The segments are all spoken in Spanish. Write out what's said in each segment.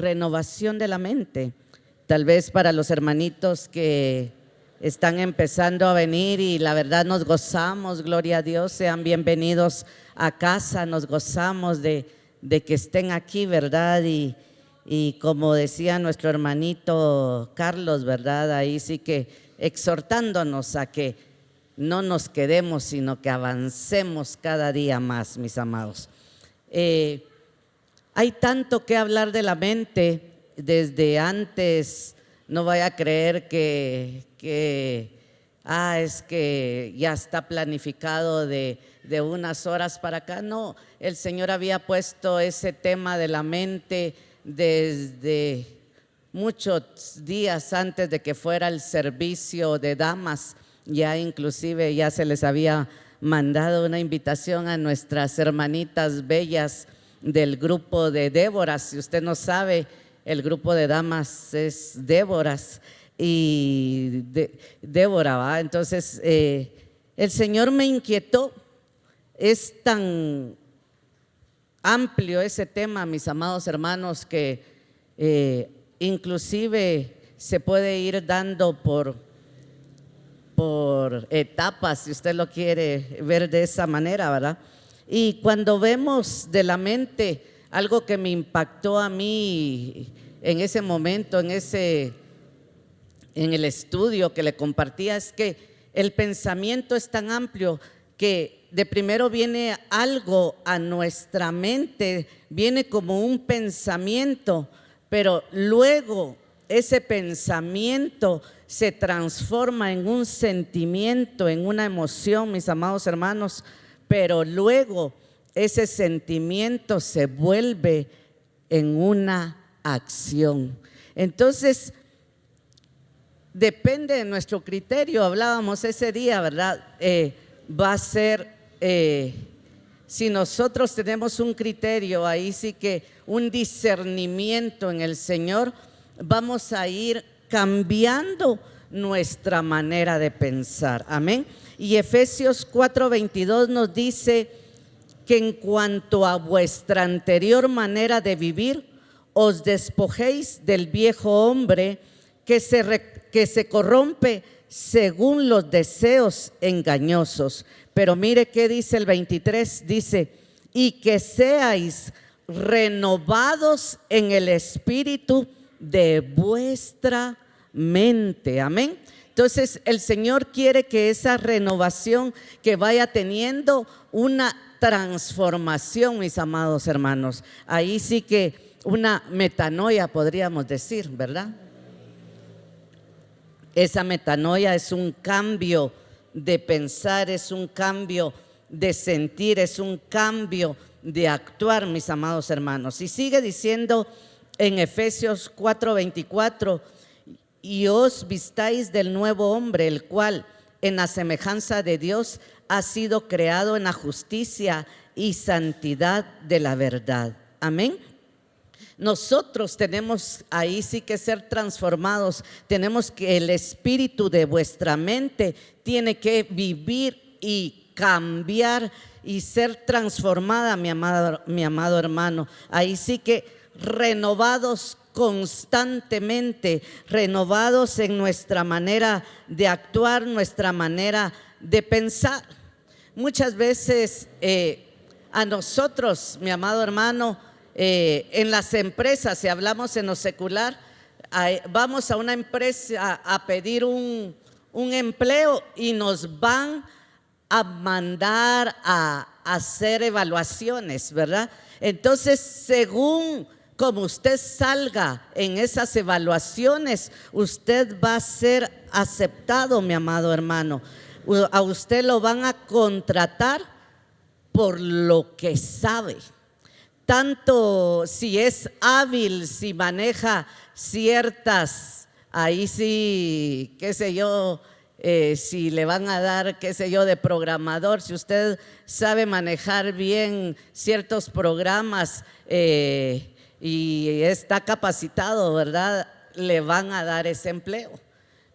renovación de la mente. Tal vez para los hermanitos que están empezando a venir y la verdad nos gozamos, gloria a Dios, sean bienvenidos a casa, nos gozamos de que estén aquí, ¿verdad? Y como decía nuestro hermanito Carlos, ¿verdad? Ahí sí que exhortándonos a que no nos quedemos, sino que avancemos cada día más, mis amados. Hay tanto que hablar de la mente desde antes. No vaya a creer que es que ya está planificado de unas horas para acá. No, el Señor había puesto ese tema de la mente desde muchos días antes de que fuera el servicio de damas. Ya inclusive ya se les había mandado una invitación a nuestras hermanitas bellas del grupo de Déboras. Si usted no sabe, el grupo de damas es Déboras y Débora, ¿va? Entonces el Señor me inquietó. Es tan amplio ese tema, mis amados hermanos, que inclusive se puede ir dando por etapas, si usted lo quiere ver de esa manera, ¿verdad? Y cuando vemos de la mente, algo que me impactó a mí en ese momento, en el estudio que le compartía, es que el pensamiento es tan amplio que de primero viene algo a nuestra mente, viene como un pensamiento, pero luego ese pensamiento se transforma en un sentimiento, en una emoción, mis amados hermanos, pero luego ese sentimiento se vuelve en una acción. Entonces, depende de nuestro criterio. Hablábamos ese día, ¿verdad? Va a ser, si nosotros tenemos un criterio, ahí sí que un discernimiento en el Señor, vamos a ir cambiando nuestra manera de pensar. Amén. Y Efesios 4:22 nos dice que en cuanto a vuestra anterior manera de vivir, os despojéis del viejo hombre que se corrompe según los deseos engañosos. Pero mire qué dice el 23, dice: y que seáis renovados en el espíritu de vuestra mente. Amén. Entonces el Señor quiere que esa renovación que vaya teniendo una transformación, mis amados hermanos. Ahí sí que una metanoia podríamos decir, ¿verdad? Esa metanoia es un cambio de pensar, es un cambio de sentir, es un cambio de actuar, mis amados hermanos. Y sigue diciendo en Efesios 4:24: y os vistáis del nuevo hombre, el cual en la semejanza de Dios ha sido creado en la justicia y santidad de la verdad. Amén. Nosotros tenemos ahí sí que ser transformados. Tenemos que el espíritu de vuestra mente tiene que vivir y cambiar y ser transformada, mi amado hermano. Ahí sí que renovados constantemente, renovados en nuestra manera de actuar, nuestra manera de pensar. Muchas veces a nosotros, mi amado hermano, en las empresas, si hablamos en lo secular, vamos a una empresa a pedir un empleo y nos van a mandar a hacer evaluaciones, ¿verdad? Entonces, según como usted salga en esas evaluaciones, usted va a ser aceptado, mi amado hermano. A usted lo van a contratar por lo que sabe. Tanto si es hábil, si maneja ciertas, ahí sí, qué sé yo, si le van a dar, qué sé yo, de programador, si usted sabe manejar bien ciertos programas y está capacitado, ¿verdad? Le van a dar ese empleo.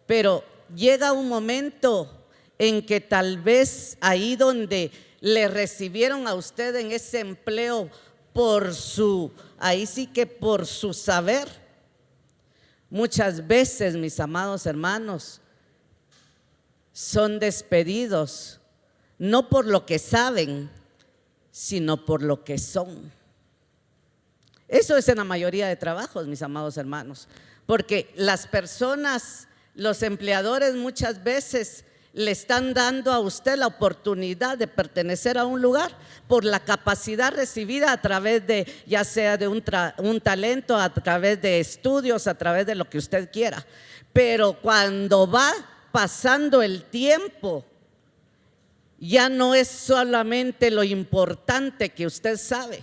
Pero llega un momento en que tal vez ahí donde le recibieron a usted en ese empleo ahí sí que por su saber. Muchas veces, mis amados hermanos, son despedidos, no por lo que saben, sino por lo que son. Eso es en la mayoría de trabajos, mis amados hermanos, porque las personas, los empleadores muchas veces le están dando a usted la oportunidad de pertenecer a un lugar por la capacidad recibida a través de, ya sea de un talento, a través de estudios, a través de lo que usted quiera. Pero cuando va pasando el tiempo, ya no es solamente lo importante que usted sabe,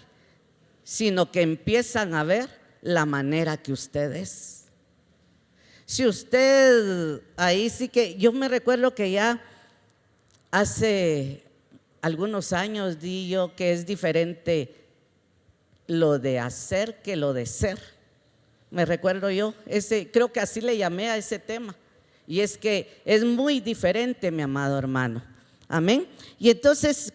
sino que empiezan a ver la manera que usted es. Si usted, ahí sí que, yo me recuerdo que ya hace algunos años di yo que es diferente lo de hacer que lo de ser. Me recuerdo yo, creo que así le llamé a ese tema. Y es que es muy diferente, mi amado hermano. Amén. Y entonces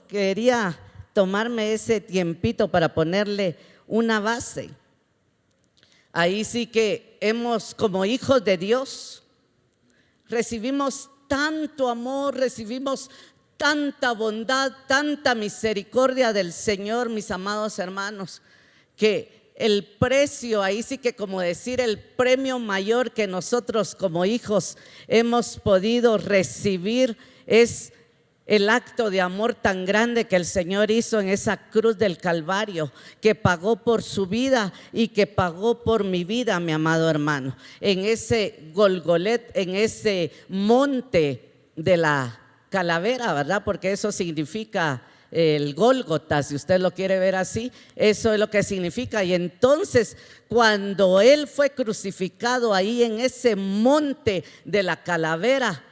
quería tomarme ese tiempito para ponerle una base. Ahí sí que como hijos de Dios, recibimos tanto amor, recibimos tanta bondad, tanta misericordia del Señor, mis amados hermanos, que el precio, ahí sí que como decir, el premio mayor que nosotros como hijos hemos podido recibir es el acto de amor tan grande que el Señor hizo en esa cruz del Calvario, que pagó por su vida y que pagó por mi vida, mi amado hermano, en ese Golgolet, en ese monte de la calavera, ¿verdad? Porque eso significa el Gólgota, si usted lo quiere ver así, eso es lo que significa. Y entonces cuando Él fue crucificado ahí en ese monte de la calavera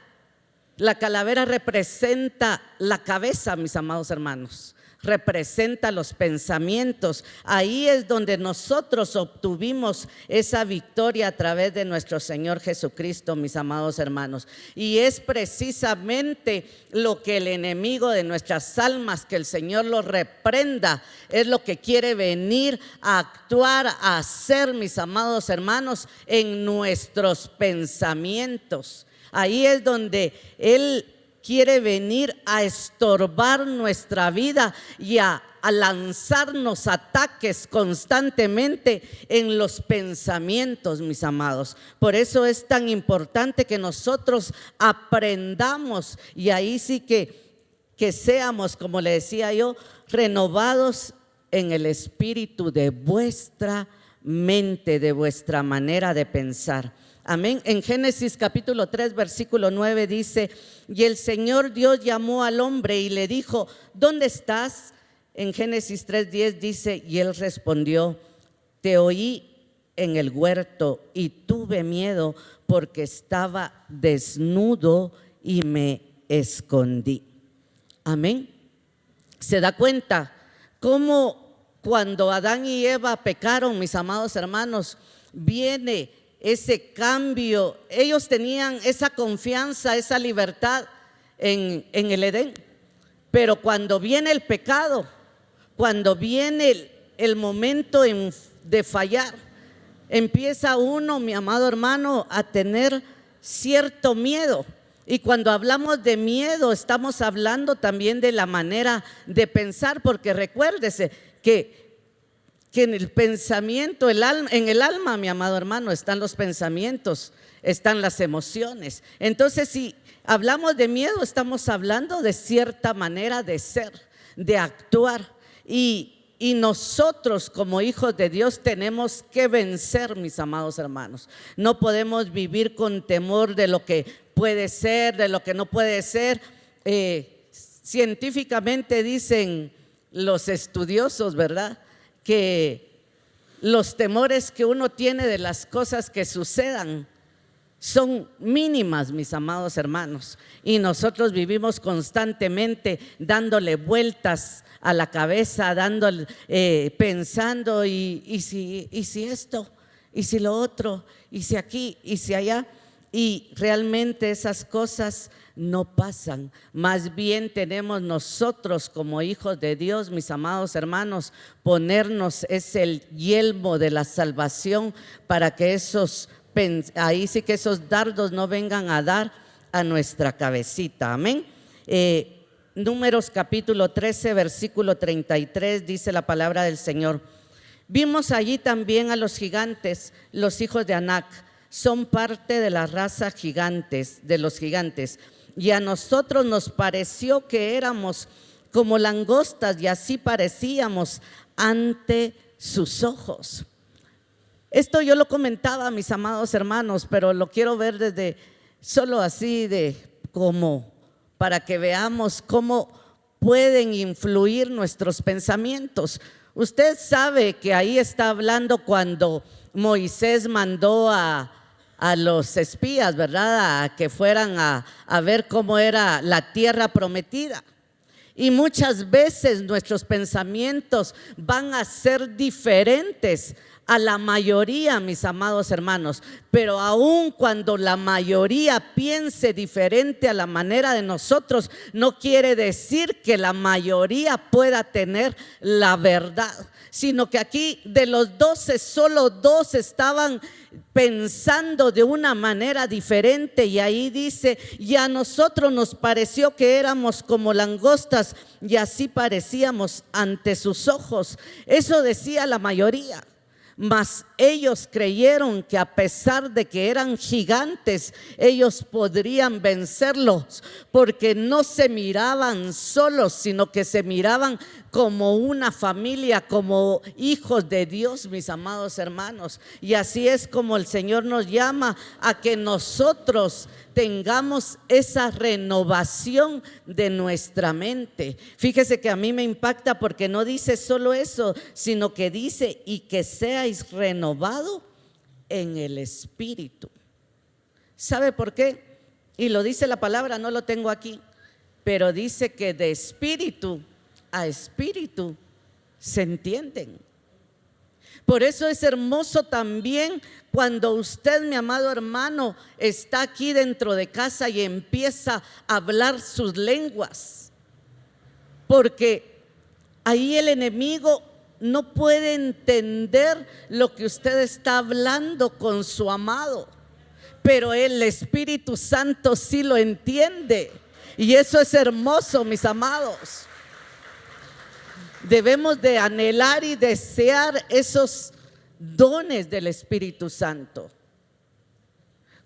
representa la cabeza, mis amados hermanos, representa los pensamientos. Ahí es donde nosotros obtuvimos esa victoria a través de nuestro Señor Jesucristo, mis amados hermanos. Y es precisamente lo que el enemigo de nuestras almas, que el Señor lo reprenda, es lo que quiere venir a actuar, a hacer, mis amados hermanos, en nuestros pensamientos. Ahí es donde Él quiere venir a estorbar nuestra vida y a lanzarnos ataques constantemente en los pensamientos, mis amados. Por eso es tan importante que nosotros aprendamos, y ahí sí que seamos, como le decía yo, renovados en el espíritu de vuestra mente, de vuestra manera de pensar. Amén. En Génesis capítulo 3 versículo 9 dice: y el Señor Dios llamó al hombre y le dijo: ¿dónde estás? En Génesis 3:10 dice: y él respondió: te oí en el huerto y tuve miedo porque estaba desnudo y me escondí. Amén. ¿Se da cuenta cómo cuando Adán y Eva pecaron, mis amados hermanos, viene ese cambio? Ellos tenían esa confianza, esa libertad en el Edén, pero cuando viene el pecado, cuando viene el momento de fallar, empieza uno, mi amado hermano, a tener cierto miedo. Y cuando hablamos de miedo, estamos hablando también de la manera de pensar, porque recuérdese que en el pensamiento, en el alma, mi amado hermano, están los pensamientos, están las emociones. Entonces, si hablamos de miedo, estamos hablando de cierta manera de ser, de actuar. Y nosotros como hijos de Dios tenemos que vencer, mis amados hermanos. No podemos vivir con temor de lo que puede ser, de lo que no puede ser. Científicamente dicen los estudiosos, ¿verdad?, que los temores que uno tiene de las cosas que sucedan son mínimas, mis amados hermanos, y nosotros vivimos constantemente dándole vueltas a la cabeza, pensando y si esto, y si lo otro, y si aquí, y si allá. y realmente esas cosas no pasan. Más bien tenemos nosotros como hijos de Dios, mis amados hermanos, ponernos el yelmo de la salvación para que ahí sí que esos dardos no vengan a dar a nuestra cabecita. Amén. Números capítulo 13 versículo 33 dice la palabra del Señor: vimos allí también a los gigantes, los hijos de Anac, son parte de la raza de los gigantes, y a nosotros nos pareció que éramos como langostas y así parecíamos ante sus ojos. Esto yo lo comentaba, mis amados hermanos, pero lo quiero ver desde solo así de como para que veamos cómo pueden influir nuestros pensamientos. Usted sabe que ahí está hablando cuando Moisés mandó a los espías, ¿verdad?, a que fueran a ver cómo era la tierra prometida. Y muchas veces nuestros pensamientos van a ser diferentes a la mayoría, mis amados hermanos, pero aun cuando la mayoría piense diferente a la manera de nosotros, no quiere decir que la mayoría pueda tener la verdad, sino que aquí de los 12, solo 2 estaban pensando de una manera diferente, y ahí dice: y a nosotros nos pareció que éramos como langostas y así parecíamos ante sus ojos. Eso decía la mayoría. Mas ellos creyeron que a pesar de que eran gigantes, ellos podrían vencerlos, porque no se miraban solos, sino que se miraban como una familia, como hijos de Dios, mis amados hermanos. Y así es como el Señor nos llama a que nosotros tengamos esa renovación de nuestra mente. Fíjese que a mí me impacta porque no dice solo eso, sino que dice: y que seáis renovado en el espíritu. ¿Sabe por qué? Y lo dice la palabra, no lo tengo aquí, pero dice que de espíritu a espíritu se entienden. Por eso es hermoso también cuando usted, mi amado hermano, está aquí dentro de casa y empieza a hablar sus lenguas, porque ahí el enemigo no puede entender lo que usted está hablando con su amado, pero el Espíritu Santo sí lo entiende, y eso es hermoso, mis amados. Debemos de anhelar y desear esos dones del Espíritu Santo.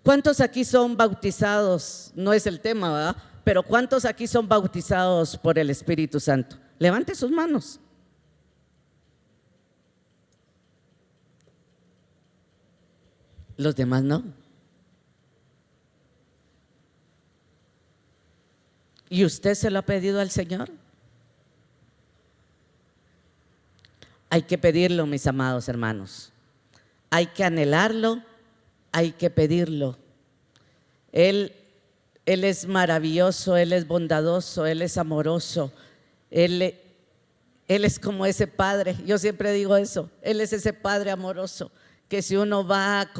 ¿Cuántos aquí son bautizados? No es el tema, ¿verdad? Pero ¿cuántos aquí son bautizados por el Espíritu Santo? Levante sus manos. Los demás no. ¿Y usted se lo ha pedido al Señor? Hay que pedirlo, mis amados hermanos. Hay que anhelarlo, hay que pedirlo. Él es maravilloso, Él es bondadoso, Él es amoroso. Él es como ese Padre. Yo siempre digo eso. Él es ese Padre amoroso que si uno va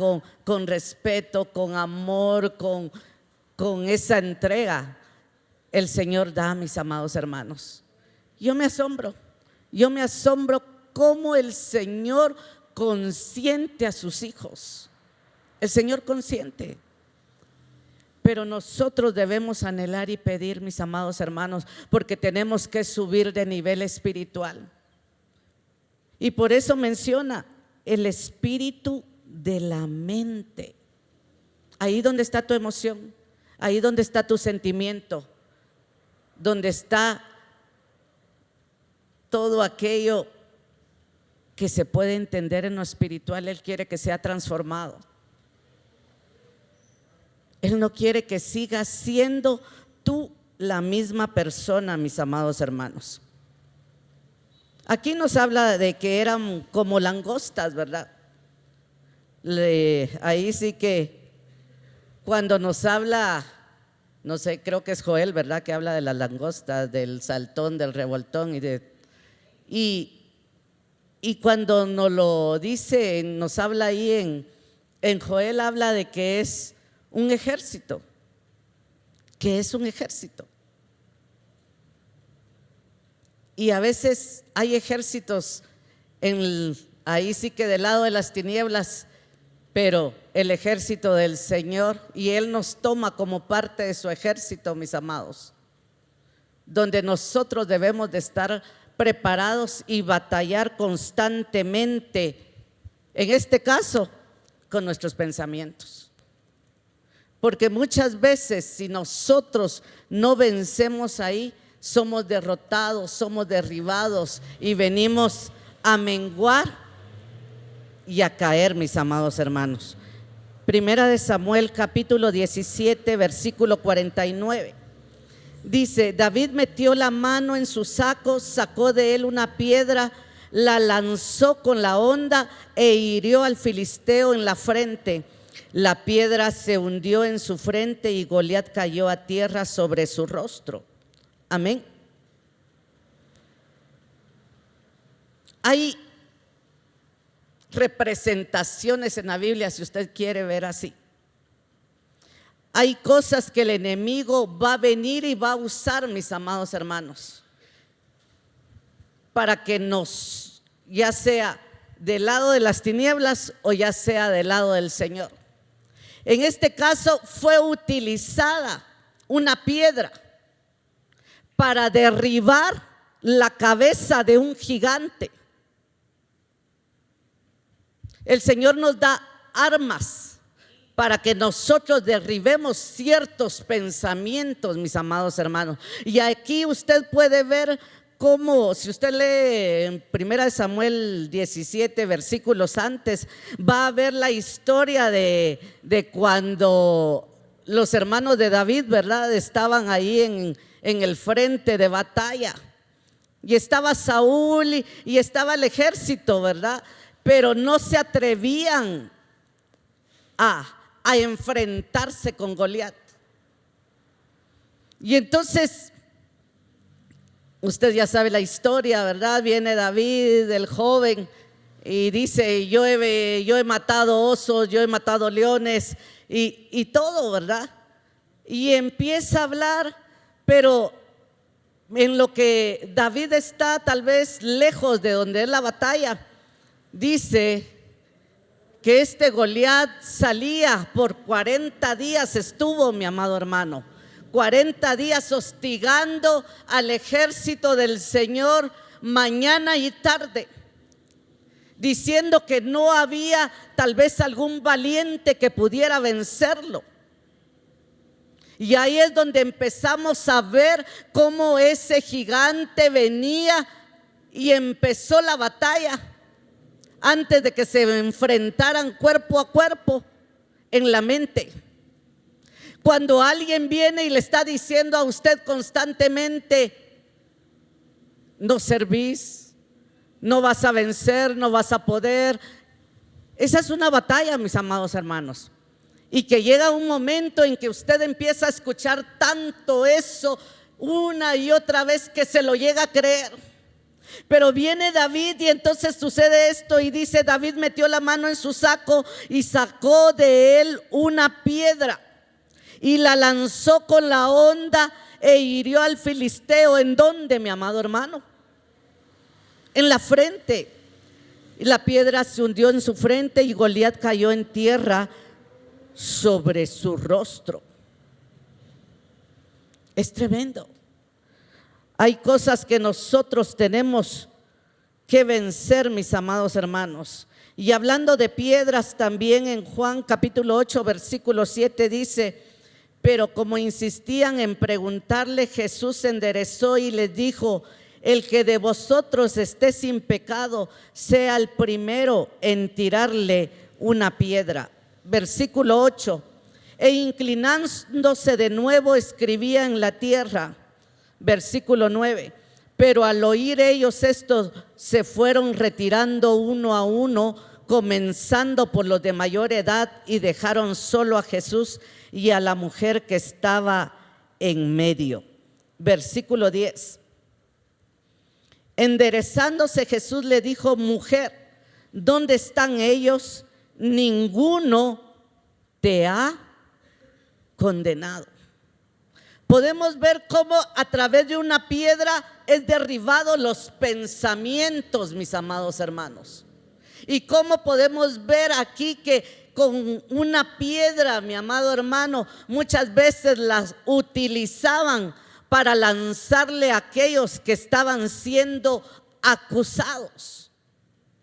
con respeto, con amor, con esa entrega, el Señor da, mis amados hermanos. Yo me asombro cómo el Señor consiente a sus hijos. El Señor consiente. Pero nosotros debemos anhelar y pedir, mis amados hermanos, porque tenemos que subir de nivel espiritual. Y por eso menciona el espíritu de la mente. Ahí donde está tu emoción, ahí donde está tu sentimiento, donde está todo aquello que se puede entender en lo espiritual. Él quiere que sea transformado. Él no quiere que sigas siendo tú la misma persona, mis amados hermanos. Aquí nos habla de que eran como langostas, ¿verdad? Ahí sí que cuando nos habla, no sé, creo que es Joel, ¿verdad?, que habla de las langostas, del saltón, del revoltón y cuando nos lo dice, nos habla ahí en Joel, habla de que es un ejército. ¿Qué es un ejército? Y a veces hay ejércitos ahí sí que del lado de las tinieblas, pero el ejército del Señor, y Él nos toma como parte de su ejército, mis amados, donde nosotros debemos de estar preparados y batallar constantemente, en este caso, con nuestros pensamientos. Porque muchas veces si nosotros no vencemos ahí, somos derrotados, somos derribados y venimos a menguar y a caer, mis amados hermanos. Primera de Samuel capítulo 17 versículo 49. Dice: David metió la mano en su saco, sacó de él una piedra, la lanzó con la honda e hirió al filisteo en la frente. La piedra se hundió en su frente y Goliat cayó a tierra sobre su rostro. Amén. Hay representaciones en la Biblia, si usted quiere ver así. Hay cosas que el enemigo va a venir y va a usar, mis amados hermanos, para que nos, ya sea del lado de las tinieblas o ya sea del lado del Señor. En este caso fue utilizada una piedra para derribar la cabeza de un gigante. El Señor nos da armas para que nosotros derribemos ciertos pensamientos, mis amados hermanos. Y aquí usted puede ver cómo, si usted lee en 1 Samuel 17 versículos antes, va a ver la historia de cuando los hermanos de David, ¿verdad?, estaban ahí en el frente de batalla. Y estaba Saúl y estaba el ejército, ¿verdad? Pero no se atrevían a enfrentarse con Goliat. Y entonces, usted ya sabe la historia, ¿verdad? Viene David, el joven, y dice: yo he matado osos, yo he matado leones y todo, ¿verdad? Y empieza a hablar, pero en lo que David está tal vez lejos de donde es la batalla, dice que este Goliat salía por 40 días, estuvo, mi amado hermano, 40 días hostigando al ejército del Señor mañana y tarde, diciendo que no había tal vez algún valiente que pudiera vencerlo. Y ahí es donde empezamos a ver cómo ese gigante venía y empezó la batalla. Antes de que se enfrentaran cuerpo a cuerpo en la mente. Cuando alguien viene y le está diciendo a usted constantemente: no servís, no vas a vencer, no vas a poder. Esa es una batalla, mis amados hermanos. Y que llega un momento en que usted empieza a escuchar tanto eso una y otra vez que se lo llega a creer. Pero viene David y entonces sucede esto y dice: David metió la mano en su saco y sacó de él una piedra y la lanzó con la honda e hirió al filisteo. ¿En dónde, mi amado hermano? En la frente. Y la piedra se hundió en su frente y Goliat cayó en tierra sobre su rostro. Es tremendo. Hay cosas que nosotros tenemos que vencer, mis amados hermanos. Y hablando de piedras, también en Juan capítulo 8 versículo 7 dice: pero como insistían en preguntarle, Jesús se enderezó y les dijo: el que de vosotros esté sin pecado, sea el primero en tirarle una piedra. Versículo 8: e inclinándose de nuevo escribía en la tierra. Versículo 9: pero al oír ellos esto, se fueron retirando uno a uno, comenzando por los de mayor edad, y dejaron solo a Jesús y a la mujer que estaba en medio. Versículo 10: enderezándose Jesús le dijo: mujer, ¿dónde están ellos? ¿Ninguno te ha condenado. Podemos ver cómo a través de una piedra es derribado los pensamientos, mis amados hermanos. Y cómo podemos ver aquí que con una piedra, mi amado hermano, muchas veces las utilizaban para lanzarle a aquellos que estaban siendo acusados.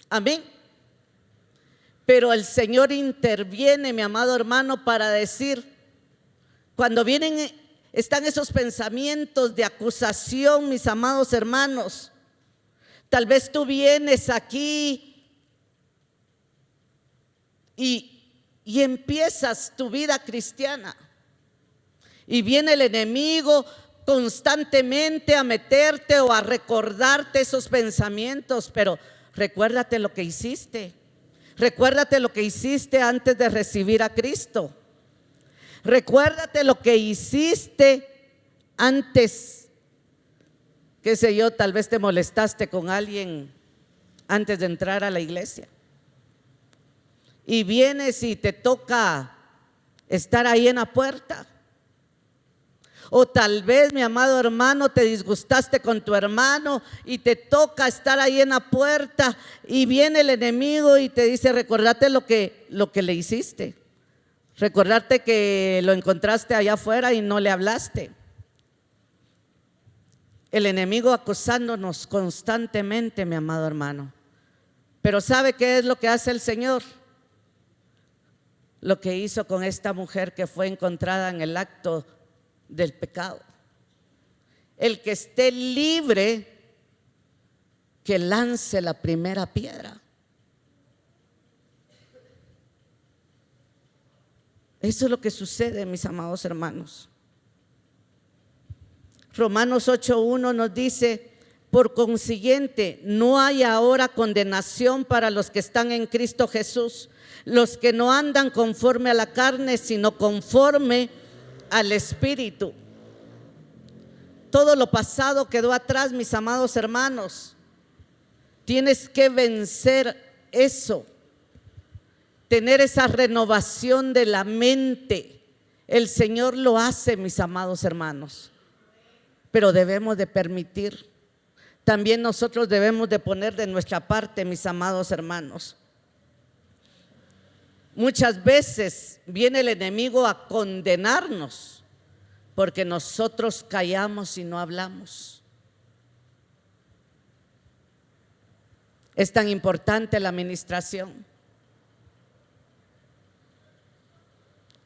Amén. Pero el Señor interviene, mi amado hermano, para decir, cuando están esos pensamientos de acusación, mis amados hermanos, tal vez tú vienes aquí y empiezas tu vida cristiana y viene el enemigo constantemente a meterte o a recordarte esos pensamientos, pero recuérdate lo que hiciste. Recuérdate lo que hiciste antes de recibir a Cristo. Recuérdate lo que hiciste antes, qué sé yo, tal vez te molestaste con alguien antes de entrar a la iglesia. Y vienes y te toca estar ahí en la puerta. O tal vez, mi amado hermano, te disgustaste con tu hermano y te toca estar ahí en la puerta y viene el enemigo y te dice, recordate lo que le hiciste. Recordarte que lo encontraste allá afuera y no le hablaste. El enemigo acusándonos constantemente, mi amado hermano. Pero ¿sabe qué es lo que hace el Señor? Lo que hizo con esta mujer que fue encontrada en el acto del pecado. El que esté libre, que lance la primera piedra. Eso es lo que sucede, mis amados hermanos. Romanos 8:1 nos dice, por consiguiente, no hay ahora condenación para los que están en Cristo Jesús, los que no andan conforme a la carne, sino conforme al Espíritu. Todo lo pasado quedó atrás, mis amados hermanos. Tienes que vencer eso, tener esa renovación de la mente. El Señor lo hace, mis amados hermanos, pero debemos de permitir. También nosotros debemos de poner de nuestra parte, mis amados hermanos. Muchas veces viene el enemigo a condenarnos porque nosotros callamos y no hablamos. Es tan importante la administración.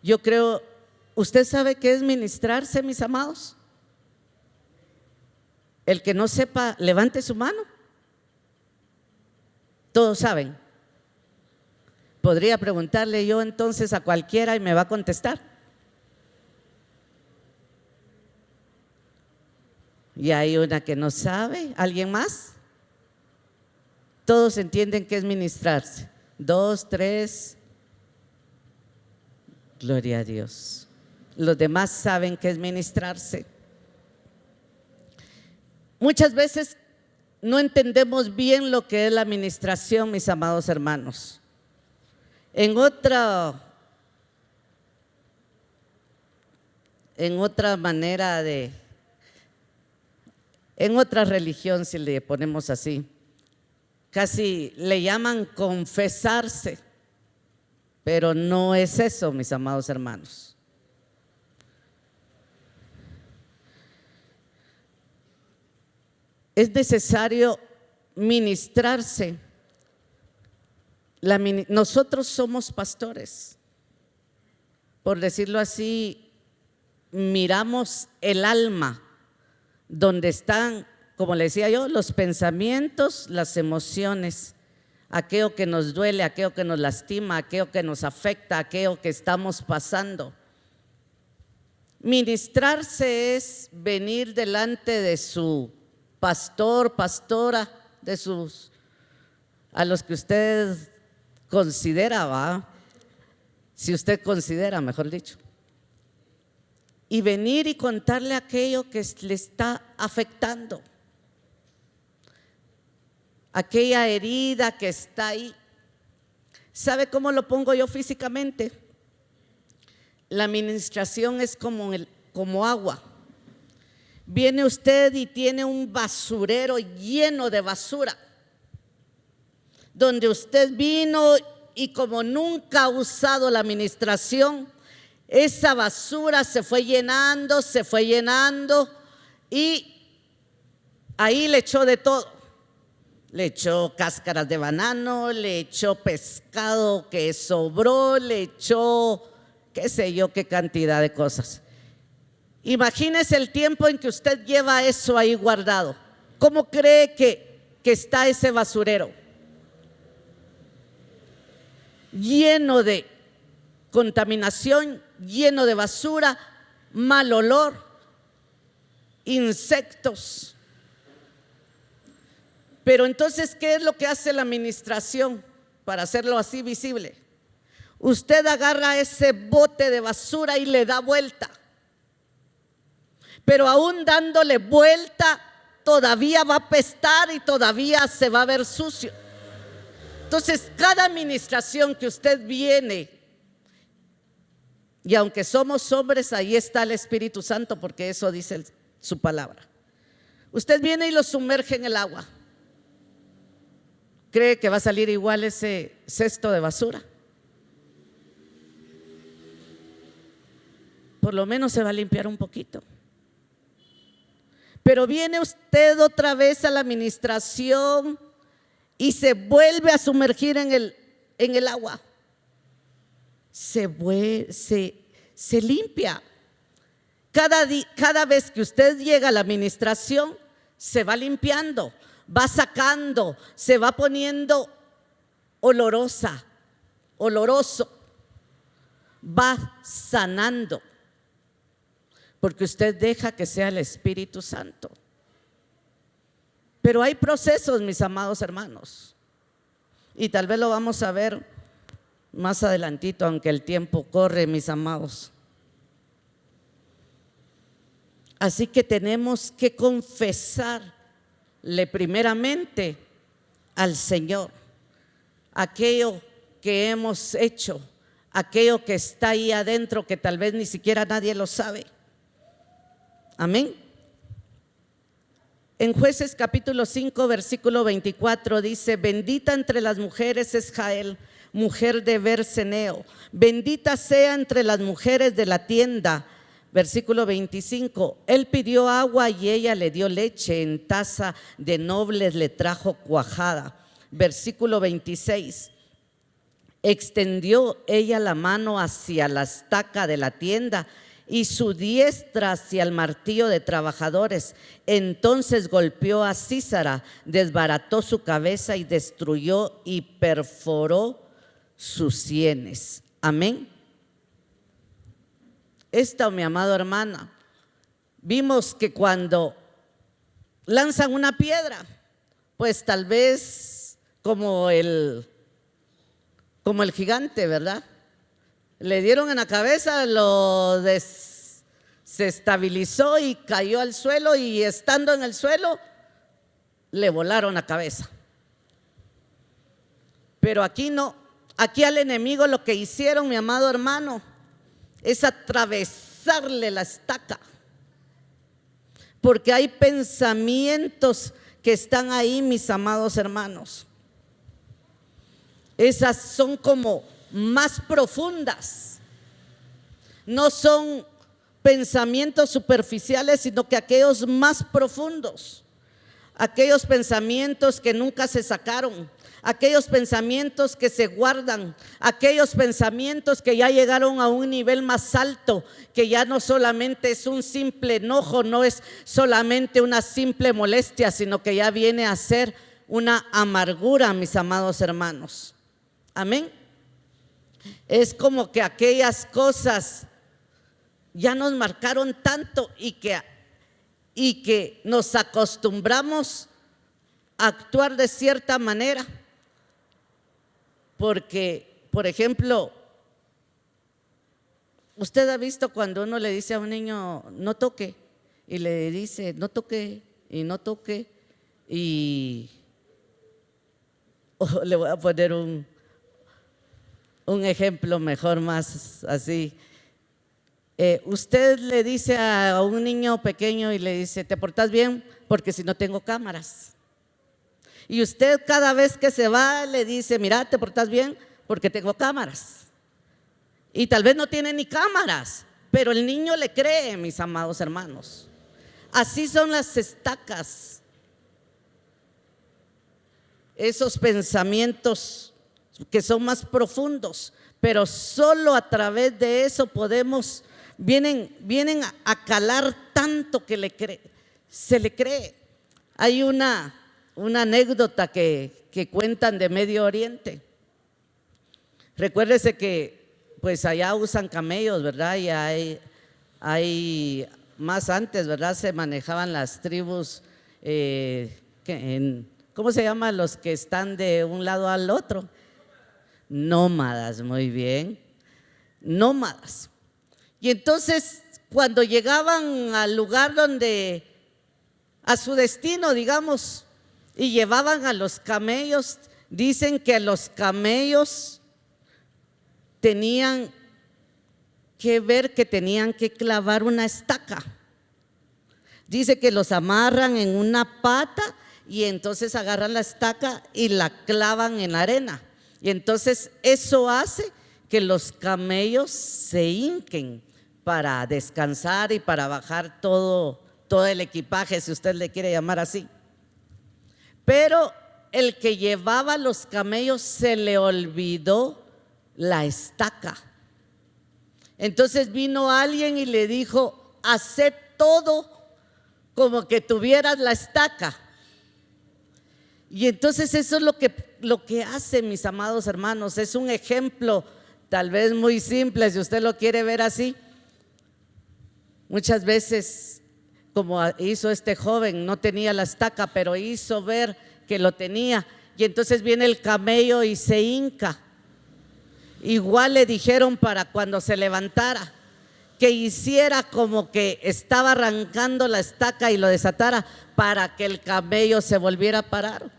Yo creo, ¿usted sabe qué es ministrarse, mis amados? El que no sepa, levante su mano. Todos saben. Podría preguntarle yo entonces a cualquiera y me va a contestar. Y hay una que no sabe. ¿Alguien más? Todos entienden qué es ministrarse. 2, 3. Gloria a Dios. Los demás saben qué es ministrarse. Muchas veces no entendemos bien lo que es la administración, mis amados hermanos. En otra manera en otra religión, si le ponemos así, casi le llaman confesarse, pero no es eso, mis amados hermanos. Es necesario ministrarse. Nosotros somos pastores, por decirlo así, miramos el alma, donde están, como le decía yo, los pensamientos, las emociones, aquello que nos duele, aquello que nos lastima, aquello que nos afecta, aquello que estamos pasando. Ministrarse es venir delante de su pastor, pastora, a los que usted considera, ¿va? Si usted considera, mejor dicho, y venir y contarle aquello que le está afectando, aquella herida que está ahí. ¿Sabe cómo lo pongo yo físicamente? La administración es como agua. Viene usted y tiene un basurero lleno de basura, donde usted vino y como nunca ha usado la administración, esa basura se fue llenando y ahí le echó de todo. Le echó cáscaras de banano, le echó pescado que sobró, le echó qué sé yo, qué cantidad de cosas. Imagínese el tiempo en que usted lleva eso ahí guardado. ¿Cómo cree que está ese basurero? Lleno de contaminación, lleno de basura, mal olor, insectos. Pero entonces, ¿qué es lo que hace la administración para hacerlo así visible? Usted agarra ese bote de basura y le da vuelta. Pero aún dándole vuelta, todavía va a apestar y todavía se va a ver sucio. Entonces, cada administración que usted viene, y aunque somos hombres, ahí está el Espíritu Santo, porque eso dice su palabra. Usted viene y lo sumerge en el agua. ¿Cree que va a salir igual ese cesto de basura? Por lo menos se va a limpiar un poquito. Pero viene usted otra vez a la administración y se vuelve a sumergir en el agua. Se limpia. Cada vez que usted llega a la administración, se va limpiando, va sacando, se va poniendo oloroso, va sanando, porque usted deja que sea el Espíritu Santo. Pero hay procesos, mis amados hermanos, y tal vez lo vamos a ver más adelantito, aunque el tiempo corre, mis amados. Así que tenemos que confesarle primeramente al Señor aquello que hemos hecho, aquello que está ahí adentro, que tal vez ni siquiera nadie lo sabe. Amén. En Jueces capítulo 5 versículo 24 dice: bendita entre las mujeres es Jael, mujer de Berseneo, bendita sea entre las mujeres de la tienda. Versículo 25, él pidió agua y ella le dio leche, en taza de nobles le trajo cuajada. Versículo 26, extendió ella la mano hacia la estaca de la tienda y su diestra hacia el martillo de trabajadores. Entonces golpeó a Sísara, desbarató su cabeza y destruyó y perforó sus sienes. Amén. Esta, mi amado hermana, vimos que cuando lanzan una piedra, pues tal vez como el gigante, ¿verdad? Le dieron en la cabeza, se estabilizó y cayó al suelo, y estando en el suelo le volaron la cabeza. Pero aquí no, aquí al enemigo lo que hicieron, mi amado hermano, es atravesarle la estaca, porque hay pensamientos que están ahí, mis amados hermanos. Esas son como más profundas, no son pensamientos superficiales, sino que aquellos más profundos, aquellos pensamientos que nunca se sacaron, aquellos pensamientos que se guardan, aquellos pensamientos que ya llegaron a un nivel más alto, que ya no solamente es un simple enojo, no es solamente una simple molestia, sino que ya viene a ser una amargura, mis amados hermanos. Amén. Es como que aquellas cosas ya nos marcaron tanto y que nos acostumbramos a actuar de cierta manera. Porque, por ejemplo, usted ha visto cuando uno le dice a un niño no toque, y le dice no toque y no toque, y le voy a poner un ejemplo mejor, más así. Usted le dice a un niño pequeño y le dice: ¿te portas bien? Porque si no tengo cámaras. Y usted cada vez que se va le dice: mira, ¿te portas bien? Porque tengo cámaras. Y tal vez no tiene ni cámaras, pero el niño le cree, mis amados hermanos. Así son las estacas, esos pensamientos que son más profundos, pero solo a través de eso podemos, vienen a calar tanto que se le cree. Hay una anécdota que cuentan de Medio Oriente. Recuérdese que pues allá usan camellos, ¿verdad? Y hay más antes, ¿verdad? Se manejaban las tribus, ¿cómo se llaman los que están de un lado al otro? Nómadas, muy bien, nómadas. Y entonces cuando llegaban al lugar a su destino, digamos, y llevaban a los camellos, dicen que los camellos tenían que ver que tenían que clavar una estaca. Dice que los amarran en una pata y entonces agarran la estaca y la clavan en la arena. Y entonces eso hace que los camellos se hinquen para descansar y para bajar todo el equipaje, si usted le quiere llamar así. Pero el que llevaba los camellos se le olvidó la estaca. Entonces vino alguien y le dijo: haced todo como que tuvieras la estaca. Y entonces eso es lo que hace, mis amados hermanos. Es un ejemplo tal vez muy simple, si usted lo quiere ver así. Muchas veces, como hizo este joven, no tenía la estaca, pero hizo ver que lo tenía. Y entonces viene el camello y se hinca. Igual le dijeron para cuando se levantara, que hiciera como que estaba arrancando la estaca y lo desatara para que el camello se volviera a parar.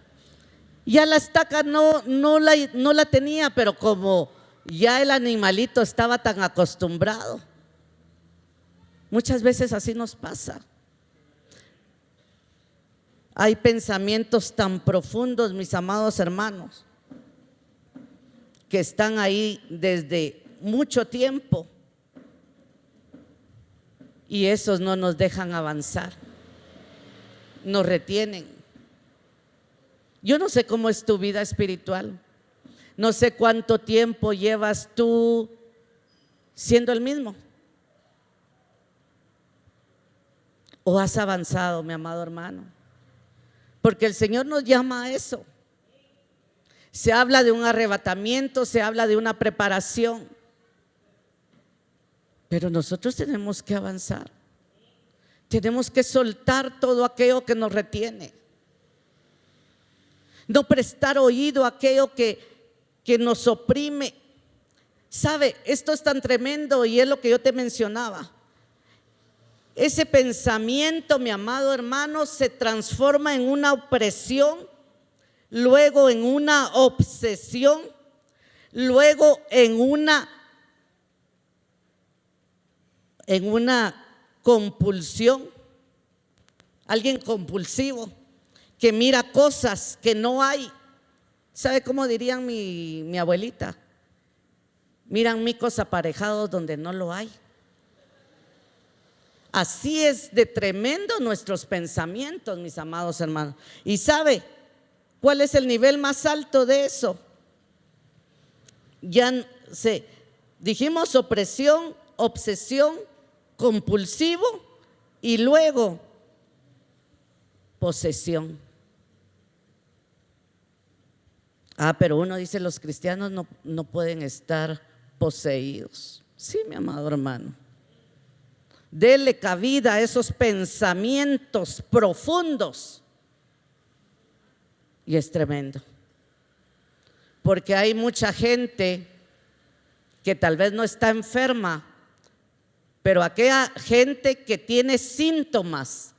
Ya la estaca no la tenía, pero como ya el animalito estaba tan acostumbrado. Muchas veces así nos pasa. Hay pensamientos tan profundos, mis amados hermanos, que están ahí desde mucho tiempo y esos no nos dejan avanzar, nos retienen. Yo no sé cómo es tu vida espiritual, no sé cuánto tiempo llevas tú siendo el mismo, o has avanzado, mi amado hermano, porque el Señor nos llama a eso. Se habla de un arrebatamiento, se habla de una preparación, pero nosotros tenemos que avanzar, tenemos que soltar todo aquello que nos retiene, no prestar oído a aquello que nos oprime. ¿Sabe? Esto es tan tremendo y es lo que yo te mencionaba. Ese pensamiento, mi amado hermano, se transforma en una opresión, luego en una obsesión, luego en una compulsión. Alguien compulsivo que mira cosas que no hay. ¿Sabe cómo dirían mi abuelita? Miran micos aparejados donde no lo hay. Así es de tremendo nuestros pensamientos, mis amados hermanos. ¿Y sabe cuál es el nivel más alto de eso? Ya dijimos opresión, obsesión, compulsivo y luego posesión. Pero uno dice: los cristianos no pueden estar poseídos. Sí, mi amado hermano. Dele cabida a esos pensamientos profundos. Y es tremendo, porque hay mucha gente que tal vez no está enferma, pero aquella gente que tiene síntomas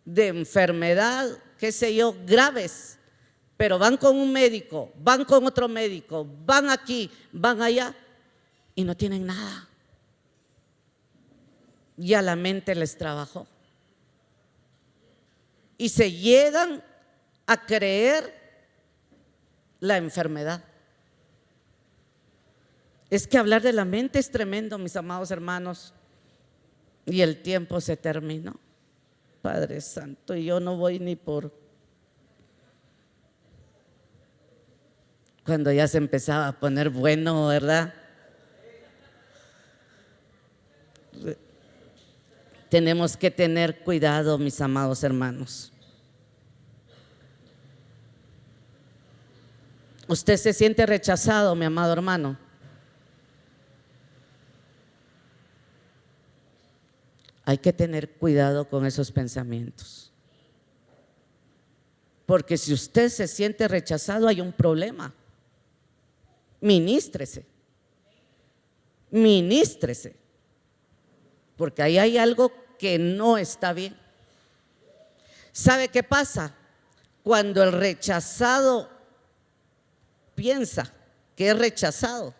de enfermedad, qué sé yo, graves, pero van con un médico, van con otro médico, van aquí, van allá y no tienen nada. y a la mente les trabajó. Y se llegan a creer la enfermedad. Es que hablar de la mente es tremendo, mis amados hermanos. Y el tiempo se terminó. Padre Santo, y yo no voy ni por… Cuando ya se empezaba a poner bueno, ¿verdad? Tenemos que tener cuidado, mis amados hermanos. ¿Usted se siente rechazado, mi amado hermano? Hay que tener cuidado con esos pensamientos. Porque si usted se siente rechazado, hay un problema. Ministrese. Ministrese. Porque ahí hay algo que no está bien. ¿Sabe qué pasa? Cuando el rechazado piensa que es rechazado,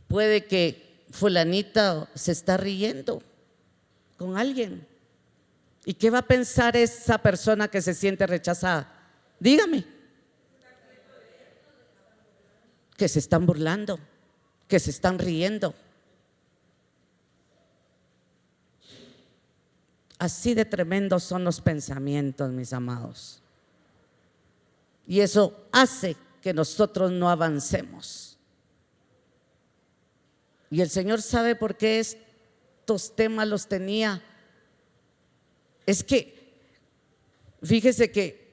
puede que fulanita se está riendo con alguien. ¿Y qué va a pensar esa persona que se siente rechazada? Dígame. Que se están burlando, que se están riendo. Así de tremendos son los pensamientos, mis amados. Y eso hace que nosotros no avancemos. Y el Señor sabe por qué estos temas los tenía. Es que, fíjese que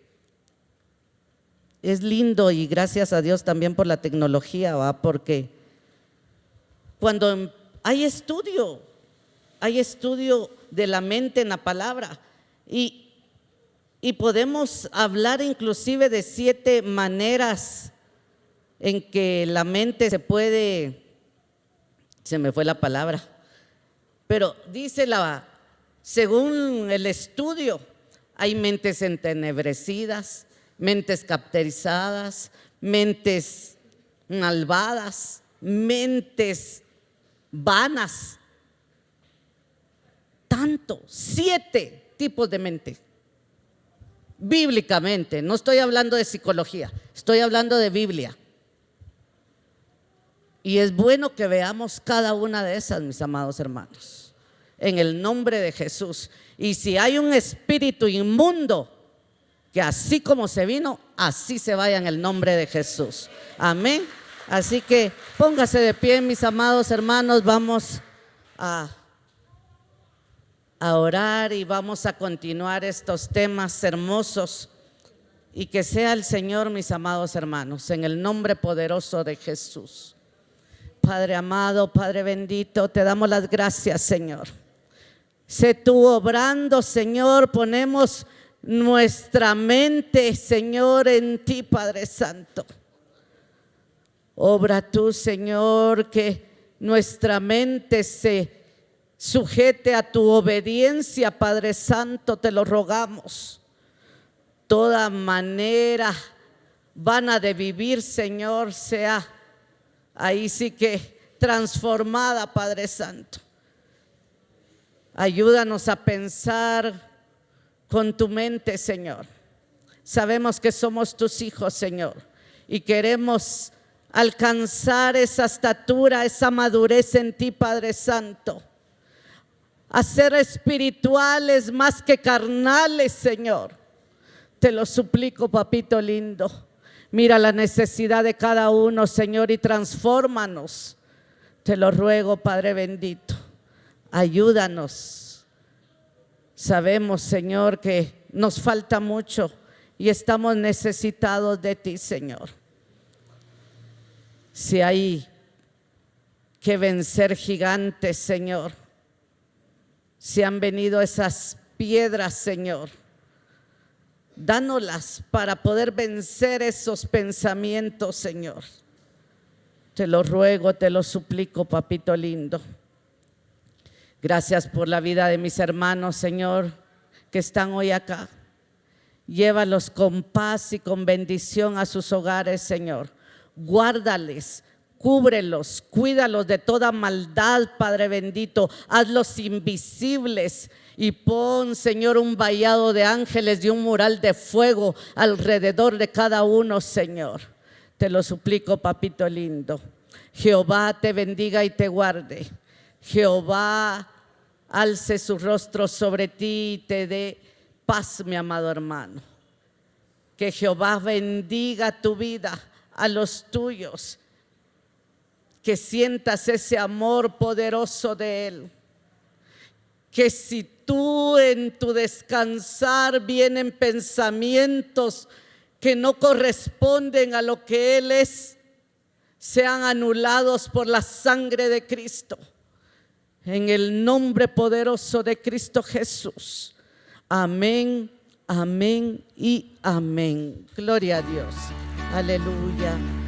es lindo y gracias a Dios también por la tecnología, ¿va? Porque cuando hay estudio de la mente en la palabra y podemos hablar inclusive de 7 maneras en que la mente se puede… Se me fue la palabra, pero dice según el estudio, hay mentes entenebrecidas, mentes capterizadas, mentes malvadas, mentes vanas. Tanto, 7 tipos de mente. Bíblicamente, no estoy hablando de psicología, estoy hablando de Biblia. Y es bueno que veamos cada una de esas, mis amados hermanos, en el nombre de Jesús. Y si hay un espíritu inmundo, que así como se vino, así se vaya en el nombre de Jesús. Amén. Así que póngase de pie, mis amados hermanos, vamos a orar y vamos a continuar estos temas hermosos. Y que sea el Señor, mis amados hermanos, en el nombre poderoso de Jesús. Padre amado, Padre bendito, te damos las gracias, Señor. Sé tú obrando, Señor, ponemos nuestra mente, Señor, en ti, Padre Santo. Obra tú, Señor, que nuestra mente se sujete a tu obediencia, Padre Santo, te lo rogamos. Toda manera vana de vivir, Señor, sea ahí sí que transformada, Padre Santo. Ayúdanos a pensar con tu mente, Señor. Sabemos que somos tus hijos, Señor, y queremos alcanzar esa estatura, esa madurez en ti, Padre Santo. A ser espirituales más que carnales, Señor. Te lo suplico, papito lindo. Mira la necesidad de cada uno, Señor, y transfórmanos. Te lo ruego, Padre bendito. Ayúdanos. Sabemos, Señor, que nos falta mucho y estamos necesitados de ti, Señor. Si hay que vencer gigantes, Señor, si han venido esas piedras, Señor, dánoslas para poder vencer esos pensamientos, Señor. Te lo ruego, te lo suplico, papito lindo. Gracias por la vida de mis hermanos, Señor, que están hoy acá. Llévalos con paz y con bendición a sus hogares, Señor. Guárdales, Cúbrelos, cuídalos de toda maldad, Padre bendito. Hazlos invisibles y pon, Señor, un vallado de ángeles y un mural de fuego alrededor de cada uno, Señor. Te lo suplico, papito lindo. Jehová te bendiga y te guarde. Jehová alce su rostro sobre ti y te dé paz, mi amado hermano. Que Jehová bendiga tu vida, a los tuyos. Que sientas ese amor poderoso de Él. Que si tú en tu descansar vienen pensamientos que no corresponden a lo que Él es, sean anulados por la sangre de Cristo. En el nombre poderoso de Cristo Jesús. Amén, amén y amén. Gloria a Dios. Aleluya.